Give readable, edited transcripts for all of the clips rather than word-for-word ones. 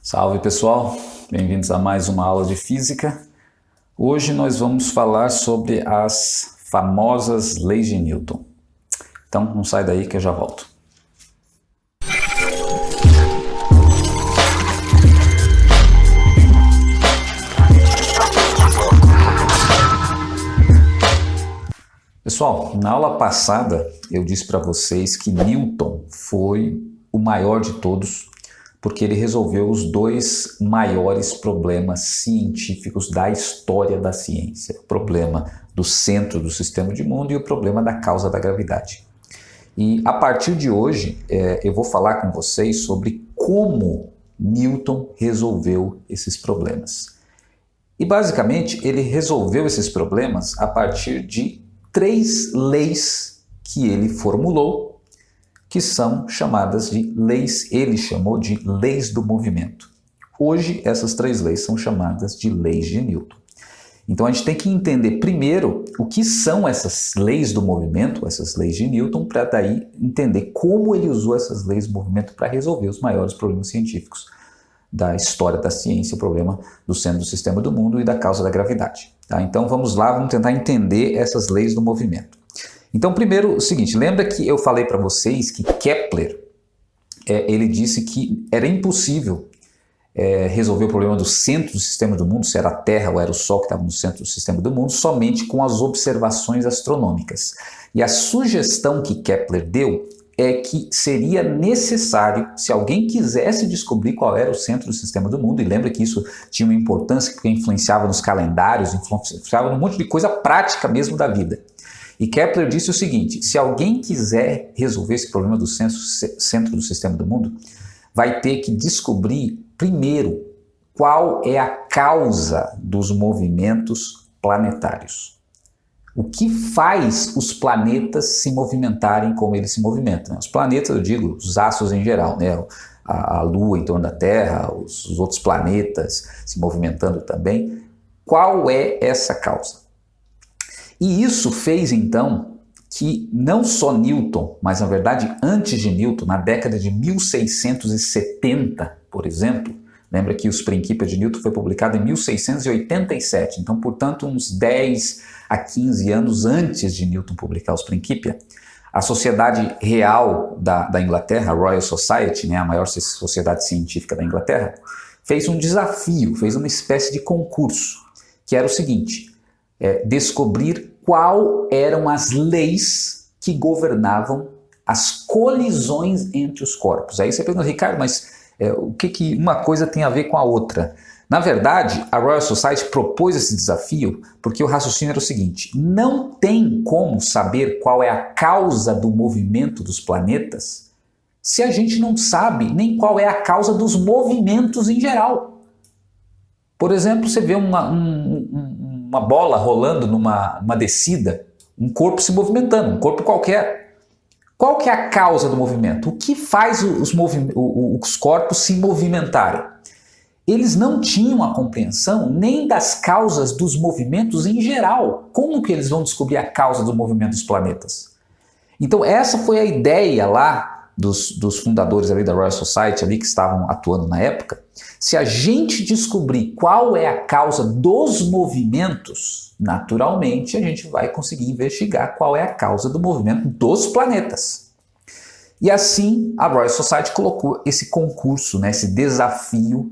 Salve pessoal, bem-vindos a mais uma aula de física. Hoje nós vamos falar sobre as famosas leis de Newton. Então não sai daí que eu já volto. Pessoal, na aula passada eu disse para vocês que Newton foi o maior de todos, porque ele resolveu os dois maiores problemas científicos da história da ciência. O problema do centro do sistema do mundo e o problema da causa da gravidade. E a partir de hoje eu vou falar com vocês sobre como Newton resolveu esses problemas. E basicamente ele resolveu esses problemas a partir de 3 leis que ele formulou, que são chamadas de leis, ele chamou de leis do movimento. Hoje, essas 3 leis são chamadas de leis de Newton. Então, a gente tem que entender primeiro o que são essas leis do movimento, essas leis de Newton, para daí entender como ele usou essas leis do movimento para resolver os maiores problemas científicos da história da ciência, o problema do centro do sistema do mundo e da causa da gravidade. Tá? Então, vamos lá, vamos tentar entender essas leis do movimento. Então, primeiro, o seguinte, lembra que eu falei para vocês que Kepler, ele disse que era impossível resolver o problema do centro do sistema do mundo, se era a Terra ou era o Sol que estava no centro do sistema do mundo, somente com as observações astronômicas. E a sugestão que Kepler deu é que seria necessário, se alguém quisesse descobrir qual era o centro do sistema do mundo, e lembra que isso tinha uma importância porque influenciava nos calendários, influenciava num monte de coisa prática mesmo da vida. E Kepler disse o seguinte, se alguém quiser resolver esse problema do centro do sistema do mundo, vai ter que descobrir primeiro qual é a causa dos movimentos planetários. O que faz os planetas se movimentarem como eles se movimentam? Os planetas, eu digo, os astros em geral, né? A Lua em torno da Terra, os outros planetas se movimentando também. Qual é essa causa? E isso fez, então, que não só Newton, mas, na verdade, antes de Newton, na década de 1670, por exemplo, lembra que os Principias de Newton foi publicado em 1687, então, portanto, uns 10 a 15 anos antes de Newton publicar os Principia, a Sociedade Real da Inglaterra, a Royal Society, né, a maior sociedade científica da Inglaterra, fez um desafio, fez uma espécie de concurso, que era o seguinte: descobrir qual eram as leis que governavam as colisões entre os corpos. Aí você pergunta, Ricardo, mas o que uma coisa tem a ver com a outra? Na verdade, a Royal Society propôs esse desafio porque o raciocínio era o seguinte: não tem como saber qual é a causa do movimento dos planetas se a gente não sabe nem qual é a causa dos movimentos em geral. Por exemplo, você vê uma bola rolando numa descida, um corpo se movimentando, um corpo qualquer. Qual que é a causa do movimento? O que faz os corpos se movimentarem? Eles não tinham a compreensão nem das causas dos movimentos em geral. Como que eles vão descobrir a causa do movimento dos planetas? Então essa foi a ideia lá dos fundadores ali da Royal Society ali que estavam atuando na época. Se a gente descobrir qual é a causa dos movimentos, naturalmente a gente vai conseguir investigar qual é a causa do movimento dos planetas. E assim a Royal Society colocou esse concurso, né, esse desafio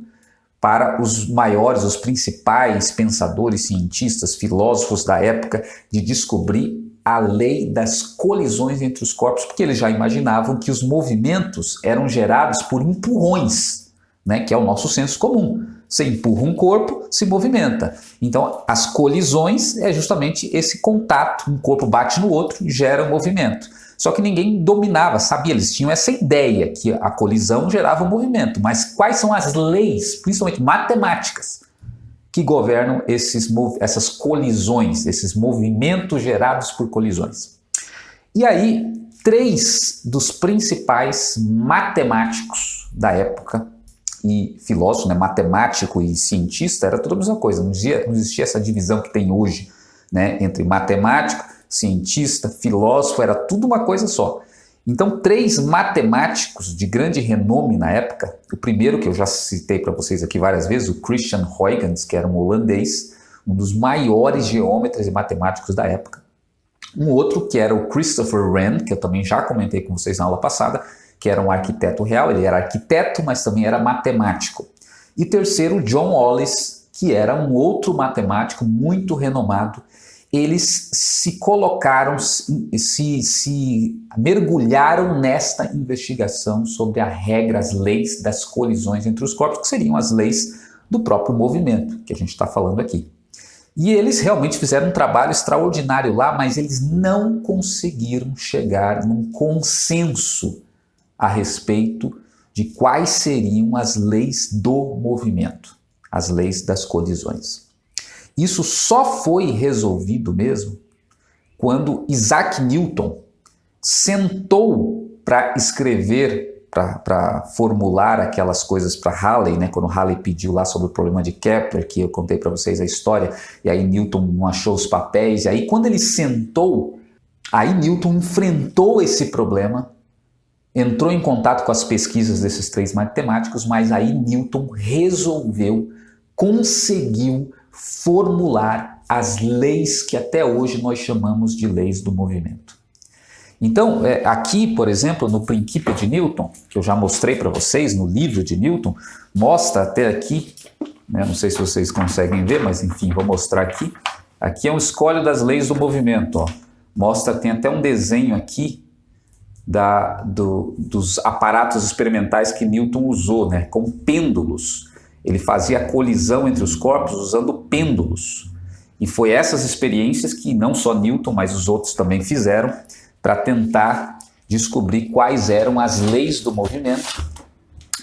para os maiores, os principais pensadores, cientistas, filósofos da época, de descobrir a lei das colisões entre os corpos, porque eles já imaginavam que os movimentos eram gerados por empurrões, né, que é o nosso senso comum. Você empurra um corpo, se movimenta. Então, as colisões é justamente esse contato, um corpo bate no outro e gera um movimento. Só que ninguém dominava, sabia, eles tinham essa ideia que a colisão gerava um movimento, mas quais são as leis, principalmente matemáticas, que governam essas colisões, esses movimentos gerados por colisões? E aí, 3 dos principais matemáticos da época, e filósofo, né, matemático e cientista, era tudo a mesma coisa, não existia essa divisão que tem hoje, né, entre matemático, cientista, filósofo, era tudo uma coisa só. Então, três matemáticos de grande renome na época, o primeiro que eu já citei para vocês aqui várias vezes, o Christian Huygens, que era um holandês, um dos maiores geômetras e matemáticos da época. Um outro que era o Christopher Wren, que eu também já comentei com vocês na aula passada, que era um arquiteto real, ele era arquiteto, mas também era matemático. E terceiro, John Wallis, que era um outro matemático muito renomado. Eles se colocaram, se mergulharam nesta investigação sobre a regra, as leis das colisões entre os corpos, que seriam as leis do próprio movimento, que a gente está falando aqui. E eles realmente fizeram um trabalho extraordinário lá, mas eles não conseguiram chegar num consenso a respeito de quais seriam as leis do movimento, as leis das colisões. Isso só foi resolvido mesmo quando Isaac Newton sentou para escrever, para formular aquelas coisas para Halley, né? Quando Halley pediu lá sobre o problema de Kepler, que eu contei para vocês a história, e aí Newton não achou os papéis, e aí quando ele sentou, aí Newton enfrentou esse problema, entrou em contato com as pesquisas desses três matemáticos, mas aí Newton resolveu, conseguiu formular as leis que até hoje nós chamamos de leis do movimento. Então, aqui, por exemplo, no Princípio de Newton, que eu já mostrei para vocês no livro de Newton, mostra até aqui, né, não sei se vocês conseguem ver, mas enfim, vou mostrar aqui. Aqui é um escolho das leis do movimento. Ó. Mostra, tem até um desenho aqui dos aparatos experimentais que Newton usou, né, com pêndulos. Ele fazia a colisão entre os corpos usando pêndulos. E foi essas experiências que não só Newton, mas os outros também fizeram para tentar descobrir quais eram as leis do movimento.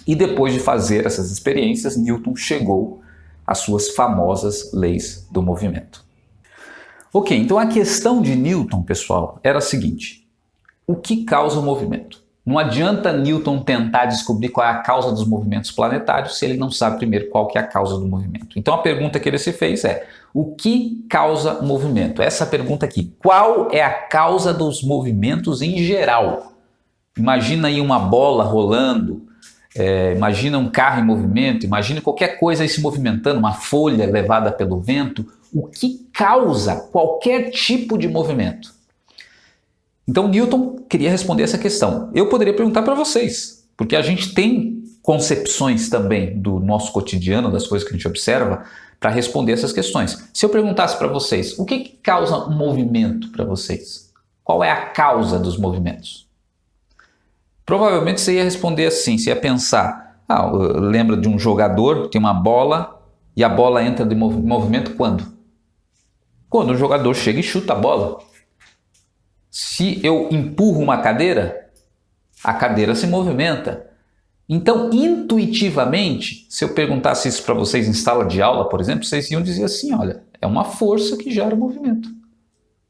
E depois de fazer essas experiências, Newton chegou às suas famosas leis do movimento. Ok, então a questão de Newton, pessoal, era a seguinte: o que causa o movimento? Não adianta Newton tentar descobrir qual é a causa dos movimentos planetários se ele não sabe primeiro qual que é a causa do movimento. Então a pergunta que ele se fez é: o que causa o movimento? Essa pergunta aqui. Qual é a causa dos movimentos em geral? Imagina aí uma bola rolando, imagina um carro em movimento, imagina qualquer coisa aí se movimentando, uma folha levada pelo vento. O que causa qualquer tipo de movimento? Então Newton queria responder essa questão. Eu poderia perguntar para vocês, porque a gente tem concepções também do nosso cotidiano, das coisas que a gente observa, para responder essas questões. Se eu perguntasse para vocês, o que causa um movimento para vocês? Qual é a causa dos movimentos? Provavelmente você ia responder assim, você ia pensar, lembra de um jogador, tem uma bola, e a bola entra em movimento quando? Quando o jogador chega e chuta a bola. Se eu empurro uma cadeira, a cadeira se movimenta. Então, intuitivamente, se eu perguntasse isso para vocês em sala de aula, por exemplo, vocês iam dizer assim, olha, é uma força que gera movimento.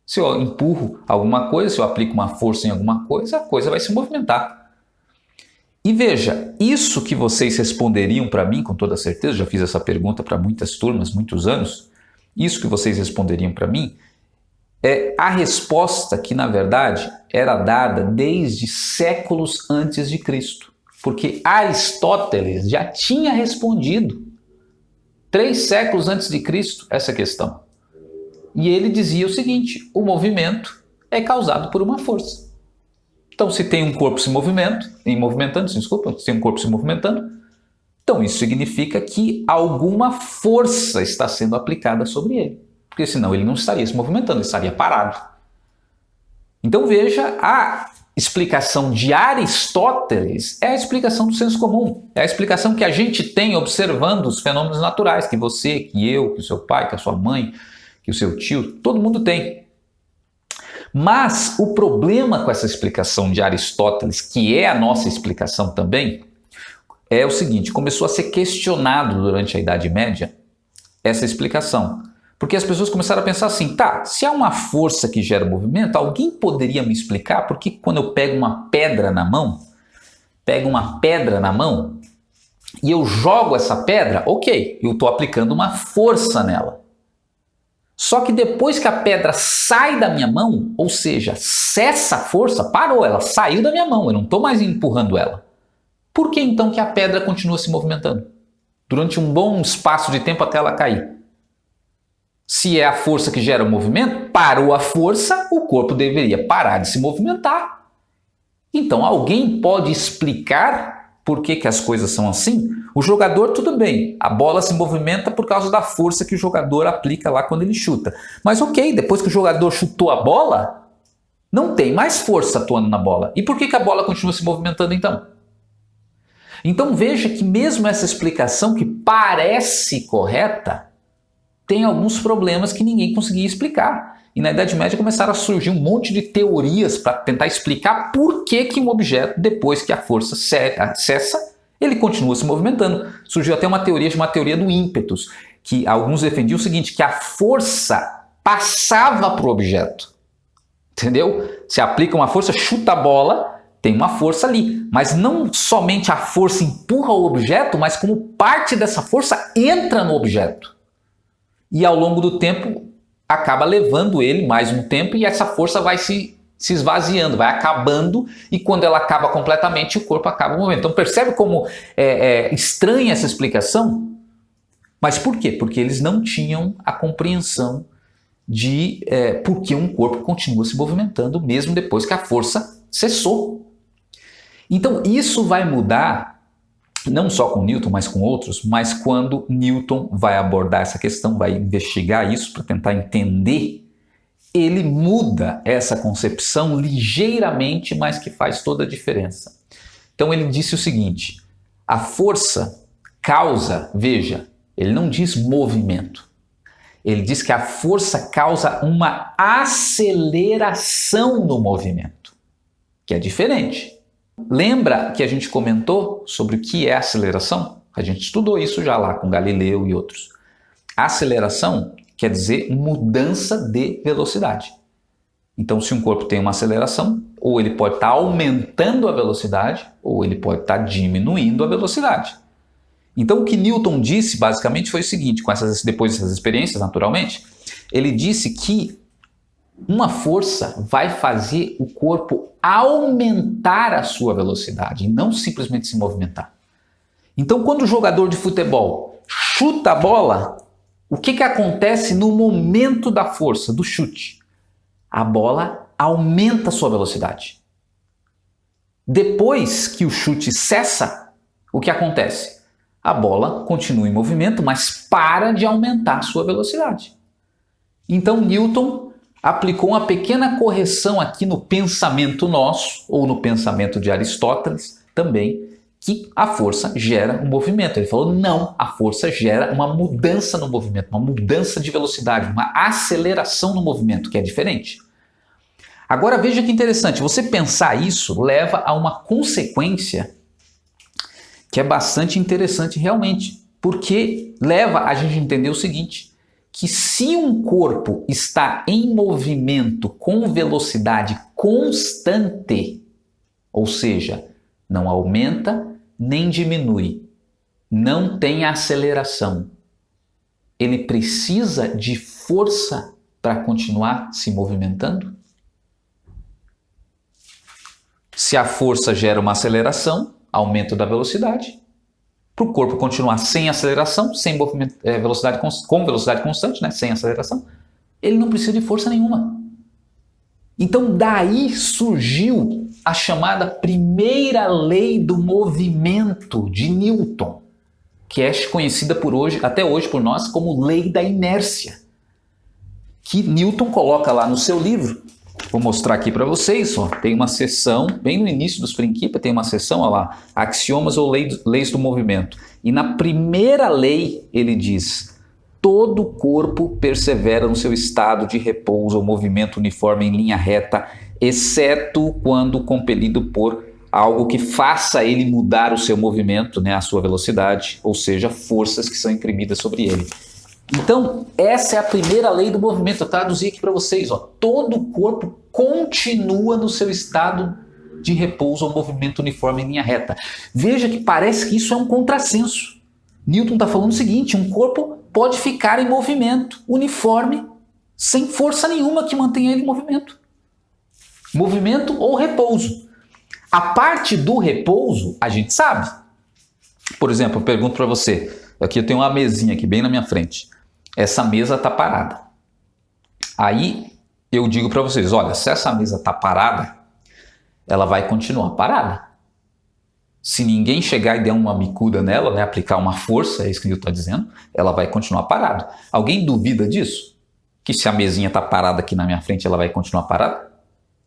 Se eu empurro alguma coisa, se eu aplico uma força em alguma coisa, a coisa vai se movimentar. E veja, isso que vocês responderiam para mim, com toda certeza, já fiz essa pergunta para muitas turmas, muitos anos, isso que vocês responderiam para mim, é a resposta que, na verdade, era dada desde séculos antes de Cristo. Porque Aristóteles já tinha respondido 3 séculos antes de Cristo essa questão. E ele dizia o seguinte: o movimento é causado por uma força. Então, se tem um corpo se movimentando, então isso significa que alguma força está sendo aplicada sobre ele. Porque senão ele não estaria se movimentando, ele estaria parado. Então veja, a explicação de Aristóteles é a explicação do senso comum. É a explicação que a gente tem observando os fenômenos naturais, que você, que eu, que o seu pai, que a sua mãe, que o seu tio, todo mundo tem. Mas o problema com essa explicação de Aristóteles, que é a nossa explicação também, é o seguinte: começou a ser questionado durante a Idade Média essa explicação. Porque as pessoas começaram a pensar assim, se há uma força que gera movimento, alguém poderia me explicar por que quando eu pego uma pedra na mão e eu jogo essa pedra, ok, eu estou aplicando uma força nela. Só que depois que a pedra sai da minha mão, ou seja, cessa a força, parou, ela saiu da minha mão, eu não estou mais empurrando ela. Por que então que a pedra continua se movimentando? Durante um bom espaço de tempo até ela cair. Se é a força que gera o movimento, parou a força, o corpo deveria parar de se movimentar. Então alguém pode explicar por que as coisas são assim? O jogador, tudo bem, a bola se movimenta por causa da força que o jogador aplica lá quando ele chuta. Mas ok, depois que o jogador chutou a bola, não tem mais força atuando na bola. E por que a bola continua se movimentando então? Então veja que mesmo essa explicação que parece correta, tem alguns problemas que ninguém conseguia explicar. E na Idade Média começaram a surgir um monte de teorias para tentar explicar por que um objeto, depois que a força cessa, ele continua se movimentando. Surgiu até uma teoria chamada teoria do ímpetus, que alguns defendiam o seguinte, que a força passava para o objeto. Entendeu? Se aplica uma força, chuta a bola, tem uma força ali. Mas não somente a força empurra o objeto, mas como parte dessa força entra no objeto. E ao longo do tempo acaba levando ele mais um tempo e essa força vai se esvaziando, vai acabando, e quando ela acaba completamente o corpo acaba movendo. Então percebe como é estranha essa explicação? Mas por quê? Porque eles não tinham a compreensão de por que um corpo continua se movimentando mesmo depois que a força cessou. Então isso vai mudar não só com Newton, mas com outros, mas quando Newton vai abordar essa questão, vai investigar isso para tentar entender, ele muda essa concepção ligeiramente, mas que faz toda a diferença. Então ele disse o seguinte, a força causa, veja, ele não diz movimento, ele diz que a força causa uma aceleração no movimento, que é diferente. Lembra que a gente comentou sobre o que é aceleração? A gente estudou isso já lá com Galileu e outros. Aceleração quer dizer mudança de velocidade. Então, se um corpo tem uma aceleração, ou ele pode estar aumentando a velocidade, ou ele pode estar diminuindo a velocidade. Então, o que Newton disse basicamente foi o seguinte, depois dessas experiências, naturalmente, ele disse que uma força vai fazer o corpo aumentar a sua velocidade e não simplesmente se movimentar. Então, quando o jogador de futebol chuta a bola, o que acontece no momento da força, do chute? A bola aumenta a sua velocidade. Depois que o chute cessa, o que acontece? A bola continua em movimento, mas para de aumentar a sua velocidade. Então, Newton aplicou uma pequena correção aqui no pensamento nosso, ou no pensamento de Aristóteles também, que a força gera um movimento. Ele falou, não, a força gera uma mudança no movimento, uma mudança de velocidade, uma aceleração no movimento, que é diferente. Agora veja que interessante, você pensar isso leva a uma consequência que é bastante interessante realmente, porque leva a gente a entender o seguinte, que se um corpo está em movimento com velocidade constante, ou seja, não aumenta nem diminui, não tem aceleração, ele precisa de força para continuar se movimentando? Se a força gera uma aceleração, aumento da velocidade, para o corpo continuar sem aceleração, sem movimento, com velocidade constante, né, sem aceleração, ele não precisa de força nenhuma. Então daí surgiu a chamada primeira lei do movimento de Newton, que é conhecida até hoje por nós como lei da inércia, que Newton coloca lá no seu livro. Vou mostrar aqui para vocês, ó. Tem uma seção, bem no início dos Principia, tem uma seção, ó lá, axiomas ou leis do movimento. E na primeira lei ele diz, todo corpo persevera no seu estado de repouso ou movimento uniforme em linha reta, exceto quando compelido por algo que faça ele mudar o seu movimento, né, a sua velocidade, ou seja, forças que são imprimidas sobre ele. Então, essa é a primeira lei do movimento. Eu traduzi aqui para vocês. Ó. Todo o corpo continua no seu estado de repouso ou movimento uniforme em linha reta. Veja que parece que isso é um contrassenso. Newton está falando o seguinte, um corpo pode ficar em movimento uniforme sem força nenhuma que mantenha ele em movimento. Movimento ou repouso. A parte do repouso, a gente sabe. Por exemplo, eu pergunto para você, aqui eu tenho uma mesinha aqui bem na minha frente. Essa mesa está parada. Aí eu digo para vocês, olha, se essa mesa está parada, ela vai continuar parada. Se ninguém chegar e der uma bicuda nela, né, aplicar uma força, é isso que o Newton está dizendo, ela vai continuar parada. Alguém duvida disso? Que se a mesinha está parada aqui na minha frente, ela vai continuar parada?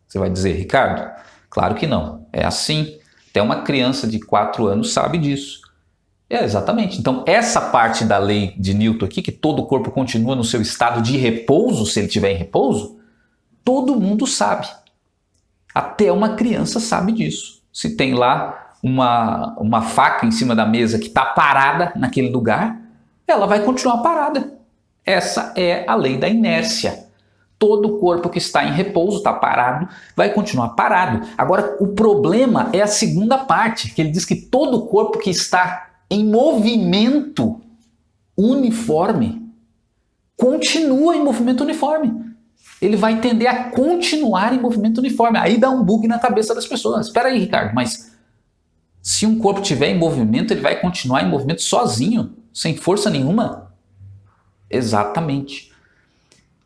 Você vai dizer, Ricardo, claro que não. É assim. Até uma criança de 4 anos sabe disso. É, exatamente. Então, essa parte da lei de Newton aqui, que todo o corpo continua no seu estado de repouso, se ele estiver em repouso, todo mundo sabe. Até uma criança sabe disso. Se tem lá uma faca em cima da mesa que está parada naquele lugar, ela vai continuar parada. Essa é a lei da inércia. Todo corpo que está em repouso, está parado, vai continuar parado. Agora, o problema é a segunda parte, que ele diz que todo corpo que está em movimento uniforme continua em movimento uniforme. Ele vai tender a continuar em movimento uniforme. Aí dá um bug na cabeça das pessoas. Espera aí, Ricardo, mas se um corpo estiver em movimento, ele vai continuar em movimento sozinho, sem força nenhuma? Exatamente.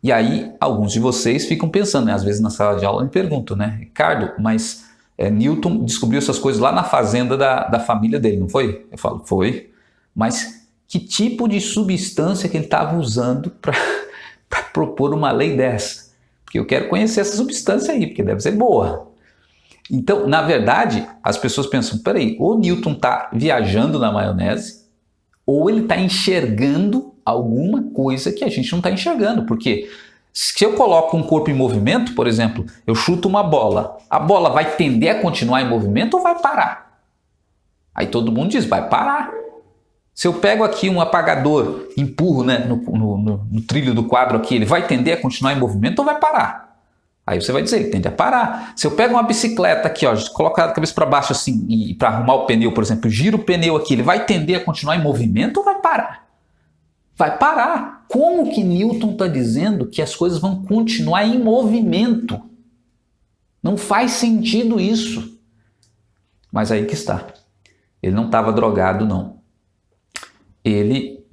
E aí, alguns de vocês ficam pensando, né? Às vezes na sala de aula me perguntam, né? Ricardo, mas Newton descobriu essas coisas lá na fazenda da família dele, não foi? Eu falo, foi. Mas que tipo de substância que ele estava usando para propor uma lei dessa? Porque eu quero conhecer essa substância aí, porque deve ser boa. Então, na verdade, as pessoas pensam, peraí, ou Newton está viajando na maionese, ou ele está enxergando alguma coisa que a gente não está enxergando. Porque se eu coloco um corpo em movimento, por exemplo, eu chuto uma bola, a bola vai tender a continuar em movimento ou vai parar? Aí todo mundo diz, vai parar. Se eu pego aqui um apagador, empurro, né, no trilho do quadro aqui, ele vai tender a continuar em movimento ou vai parar? Aí você vai dizer, ele tende a parar. Se eu pego uma bicicleta aqui, ó, coloco a cabeça para baixo assim, e para arrumar o pneu, por exemplo, giro o pneu aqui, ele vai tender a continuar em movimento ou vai parar? Vai parar. Como que Newton está dizendo que as coisas vão continuar em movimento? Não faz sentido isso. Mas aí que está. Ele não estava drogado, não. Ele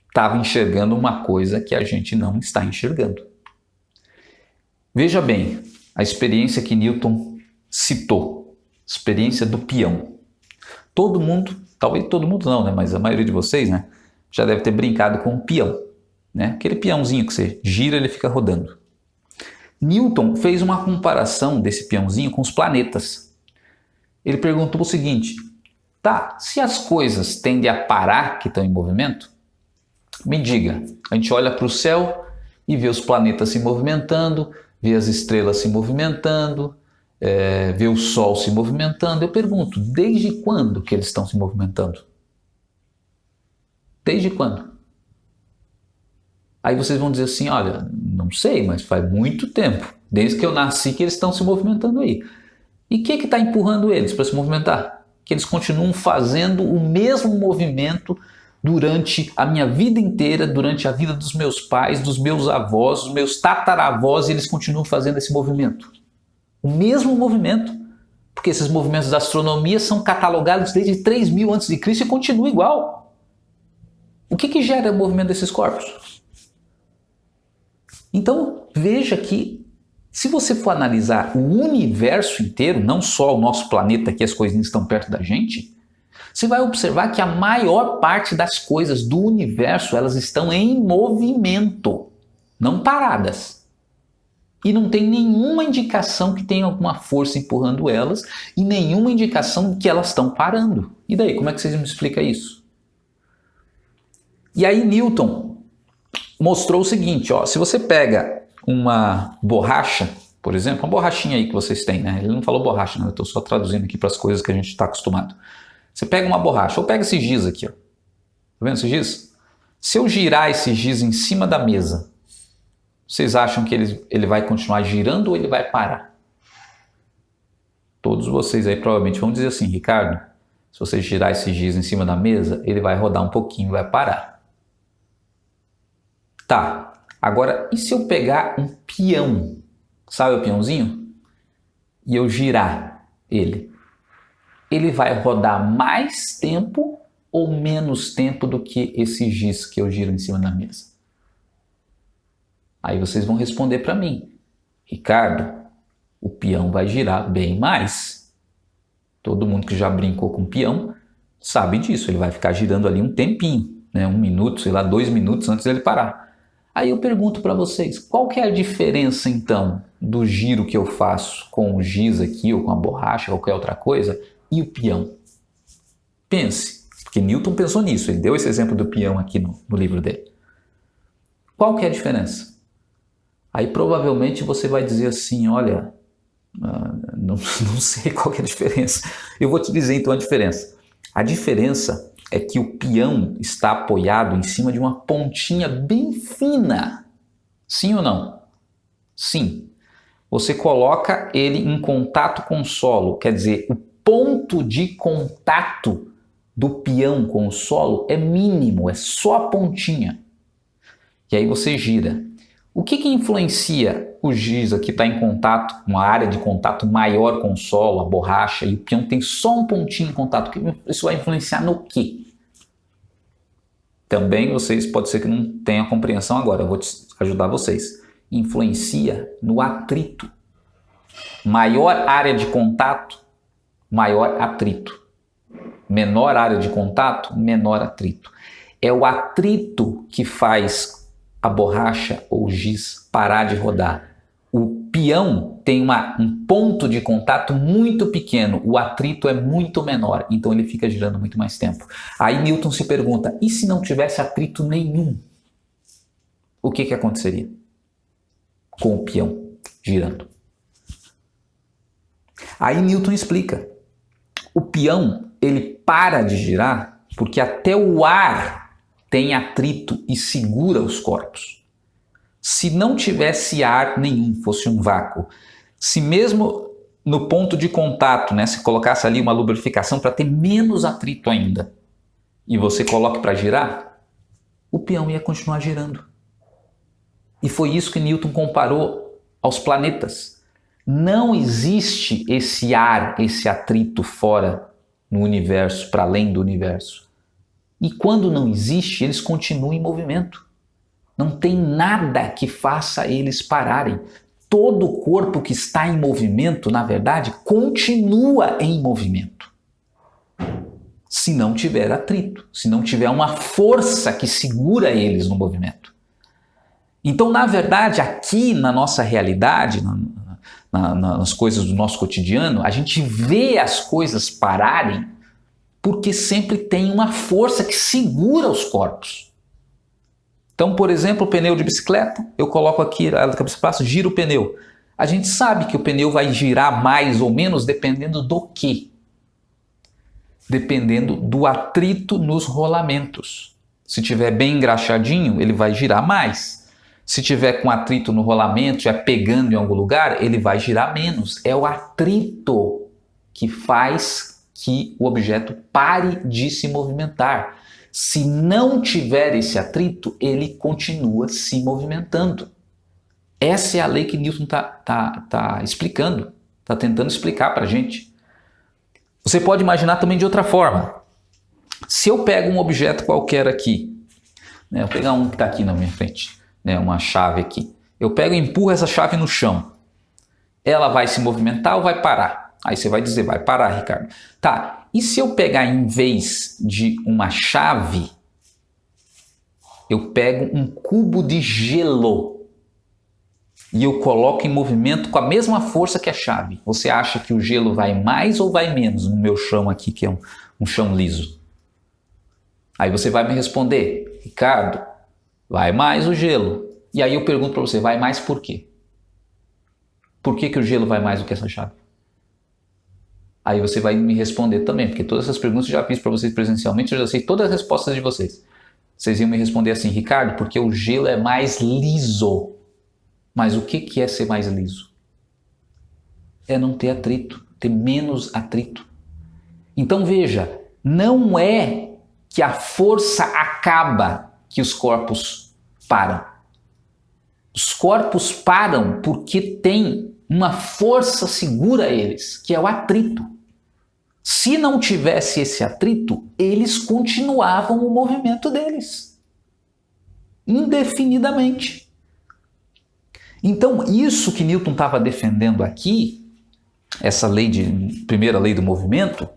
estava enxergando uma coisa que a gente não está enxergando. Veja bem, a experiência que Newton citou, experiência do peão. Todo mundo, talvez todo mundo não, né? Mas a maioria de vocês, né, já deve ter brincado com um peão, né? Aquele peãozinho que você gira e ele fica rodando. Newton fez uma comparação desse peãozinho com os planetas. Ele perguntou o seguinte, tá, se as coisas tendem a parar que estão em movimento, me diga, a gente olha para o céu e vê os planetas se movimentando, vê as estrelas se movimentando, vê o Sol se movimentando. Eu pergunto, desde quando que eles estão se movimentando? Desde quando? Aí vocês vão dizer assim, olha, não sei, mas faz muito tempo, desde que eu nasci que eles estão se movimentando aí. E o que está empurrando eles para se movimentar? Que eles continuam fazendo o mesmo movimento durante a minha vida inteira, durante a vida dos meus pais, dos meus avós, dos meus tataravós, e eles continuam fazendo esse movimento. O mesmo movimento, porque esses movimentos da astronomia são catalogados desde 3000 a.C. e continuam igual. O que gera o movimento desses corpos? Então, veja que, se você for analisar o universo inteiro, não só o nosso planeta, que as coisinhas estão perto da gente, você vai observar que a maior parte das coisas do universo, elas estão em movimento, não paradas. E não tem nenhuma indicação que tenha alguma força empurrando elas e nenhuma indicação de que elas estão parando. E daí, como é que vocês me explicam isso? E aí Newton mostrou o seguinte, ó, se você pega uma borracha, por exemplo, uma borrachinha aí que vocês têm, né? Ele não falou borracha, né? Eu estou só traduzindo aqui para as coisas que a gente está acostumado. Você pega uma borracha, ou pega esse giz aqui, ó. Tá vendo esse giz? Se eu girar esse giz em cima da mesa, vocês acham que ele vai continuar girando ou ele vai parar? Todos vocês aí provavelmente vão dizer assim, Ricardo, se você girar esse giz em cima da mesa, ele vai rodar um pouquinho e vai parar. Tá, Agora, e se eu pegar um peão, sabe o peãozinho? E eu girar ele? Ele vai rodar mais tempo ou menos tempo do que esse giz que eu giro em cima da mesa? Aí vocês vão responder para mim. Ricardo, o peão vai girar bem mais. Todo mundo que já brincou com peão sabe disso. Ele vai ficar girando ali um tempinho, né? 1 minuto, sei lá, 2 minutos antes dele parar. Aí eu pergunto para vocês, qual que é a diferença então do giro que eu faço com o giz aqui ou com a borracha, ou qualquer outra coisa, e o peão? Pense, porque Newton pensou nisso, ele deu esse exemplo do peão aqui no livro dele. Qual que é a diferença? Aí provavelmente você vai dizer assim, olha, não sei qual que é a diferença. Eu vou te dizer então a diferença. A diferença é que o peão está apoiado em cima de uma pontinha bem fina. Sim ou não? Sim. Você coloca ele em contato com o solo, quer dizer, o ponto de contato do peão com o solo é mínimo, é só a pontinha. E aí você gira. O que influencia o giz aqui estar em contato, uma área de contato maior com o solo, a borracha, e o peão tem só um pontinho em contato? Isso vai influenciar no quê? Também vocês, pode ser que não tenham compreensão agora, eu vou ajudar vocês. Influencia no atrito. Maior área de contato, maior atrito. Menor área de contato, menor atrito. É o atrito que faz a borracha ou o giz parar de rodar. O peão tem um ponto de contato muito pequeno, o atrito é muito menor, então ele fica girando muito mais tempo. Aí Newton se pergunta, e se não tivesse atrito nenhum? O que aconteceria com o peão girando? Aí Newton explica. O peão, ele para de girar porque até o ar tem atrito e segura os corpos. Se não tivesse ar nenhum, fosse um vácuo, se mesmo no ponto de contato, né, se colocasse ali uma lubrificação para ter menos atrito ainda, e você coloque para girar, o peão ia continuar girando. E foi isso que Newton comparou aos planetas. Não existe esse ar, esse atrito fora no universo, para além do universo. E quando não existe, eles continuam em movimento. Não tem nada que faça eles pararem. Todo o corpo que está em movimento, na verdade, continua em movimento. Se não tiver atrito, se não tiver uma força que segura eles no movimento. Então, na verdade, aqui na nossa realidade, nas coisas do nosso cotidiano, a gente vê as coisas pararem porque sempre tem uma força que segura os corpos. Então, por exemplo, o pneu de bicicleta, eu coloco aqui a cabeça para baixo, giro o pneu. A gente sabe que o pneu vai girar mais ou menos dependendo do quê? Dependendo do atrito nos rolamentos. Se tiver bem engraxadinho, ele vai girar mais. Se tiver com atrito no rolamento, já pegando em algum lugar, ele vai girar menos. É o atrito que faz que o objeto pare de se movimentar. Se não tiver esse atrito, ele continua se movimentando. Essa é a lei que Newton está explicando, está tentando explicar para a gente. Você pode imaginar também de outra forma. Se eu pego um objeto qualquer aqui, né, eu vou pegar um que está aqui na minha frente, né, uma chave aqui. Eu pego e empurro essa chave no chão. Ela vai se movimentar ou vai parar? Aí você vai dizer, vai parar, Ricardo. Tá, e se eu pegar em vez de uma chave, eu pego um cubo de gelo e eu coloco em movimento com a mesma força que a chave? Você acha que o gelo vai mais ou vai menos no meu chão aqui, que é um chão liso? Aí você vai me responder, Ricardo, vai mais o gelo. E aí eu pergunto para você, vai mais por quê? Por que o gelo vai mais do que essa chave? Aí você vai me responder também, porque todas essas perguntas eu já fiz para vocês presencialmente, eu já sei todas as respostas de vocês. Vocês iam me responder assim, Ricardo, porque o gelo é mais liso. Mas o que é ser mais liso? É não ter atrito, ter menos atrito. Então veja, não é que a força acaba que os corpos param. Os corpos param porque tem uma força segura a eles, que é o atrito. Se não tivesse esse atrito, eles continuavam o movimento deles, indefinidamente. Então, isso que Newton estava defendendo aqui, essa primeira lei do movimento,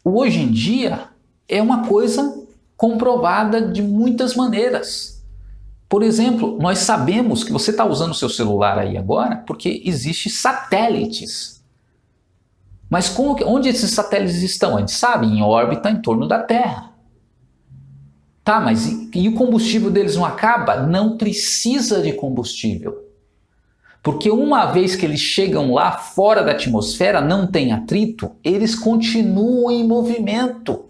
hoje em dia é uma coisa comprovada de muitas maneiras. Por exemplo, nós sabemos que você está usando o seu celular aí agora porque existem satélites. Mas onde esses satélites estão? A gente sabe, em órbita em torno da Terra. Tá, mas e o combustível deles não acaba? Não precisa de combustível. Porque uma vez que eles chegam lá fora da atmosfera, não tem atrito, eles continuam em movimento.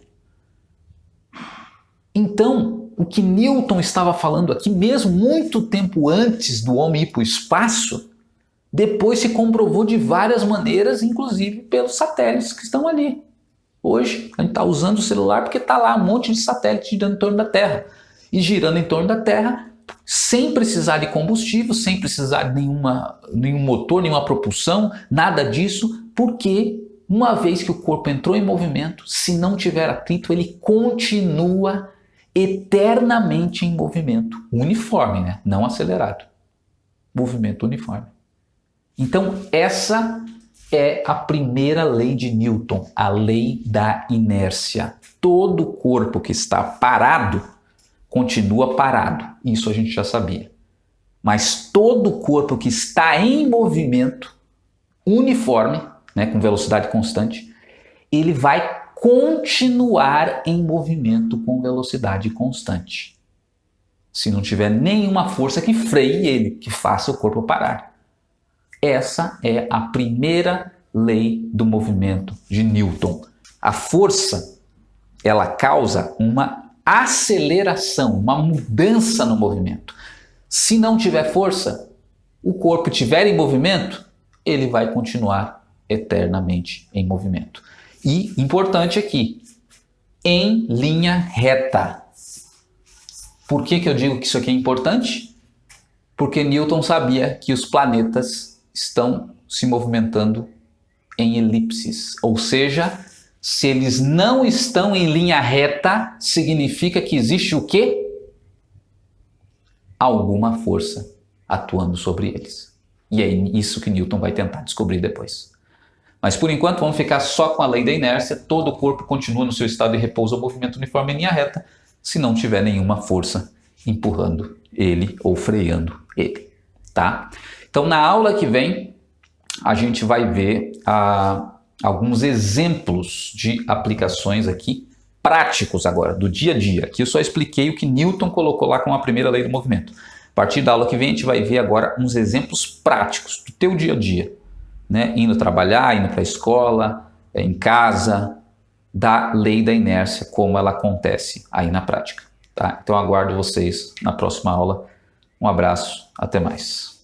Então, o que Newton estava falando aqui, mesmo muito tempo antes do homem ir para o espaço, depois se comprovou de várias maneiras, inclusive pelos satélites que estão ali. Hoje, a gente está usando o celular porque está lá um monte de satélites girando em torno da Terra. E girando em torno da Terra, sem precisar de combustível, sem precisar de nenhum motor, nenhuma propulsão, nada disso, porque uma vez que o corpo entrou em movimento, se não tiver atrito, ele continua eternamente em movimento uniforme, né? Não acelerado. Movimento uniforme. Então, essa é a primeira lei de Newton, a lei da inércia. Todo corpo que está parado continua parado. Isso a gente já sabia. Mas todo corpo que está em movimento uniforme, né, com velocidade constante, ele vai continuar em movimento com velocidade constante. Se não tiver nenhuma força que freie ele, que faça o corpo parar. Essa é a primeira lei do movimento de Newton. A força, ela causa uma aceleração, uma mudança no movimento. Se não tiver força, o corpo estiver em movimento, ele vai continuar eternamente em movimento. E, importante aqui, em linha reta. Por que eu digo que isso aqui é importante? Porque Newton sabia que os planetas estão se movimentando em elipses. Ou seja, se eles não estão em linha reta, significa que existe o quê? Alguma força atuando sobre eles. E é isso que Newton vai tentar descobrir depois. Mas por enquanto vamos ficar só com a lei da inércia. Todo o corpo continua no seu estado de repouso ou movimento uniforme em linha reta, se não tiver nenhuma força empurrando ele ou freando ele, tá? Então na aula que vem a gente vai ver alguns exemplos de aplicações aqui práticos agora, do dia a dia. Aqui eu só expliquei o que Newton colocou lá como a primeira lei do movimento. A partir da aula que vem a gente vai ver agora uns exemplos práticos do teu dia a dia, né? Indo trabalhar, indo para a escola, em casa, da lei da inércia, como ela acontece aí na prática. Tá? Então aguardo vocês na próxima aula. Um abraço, até mais.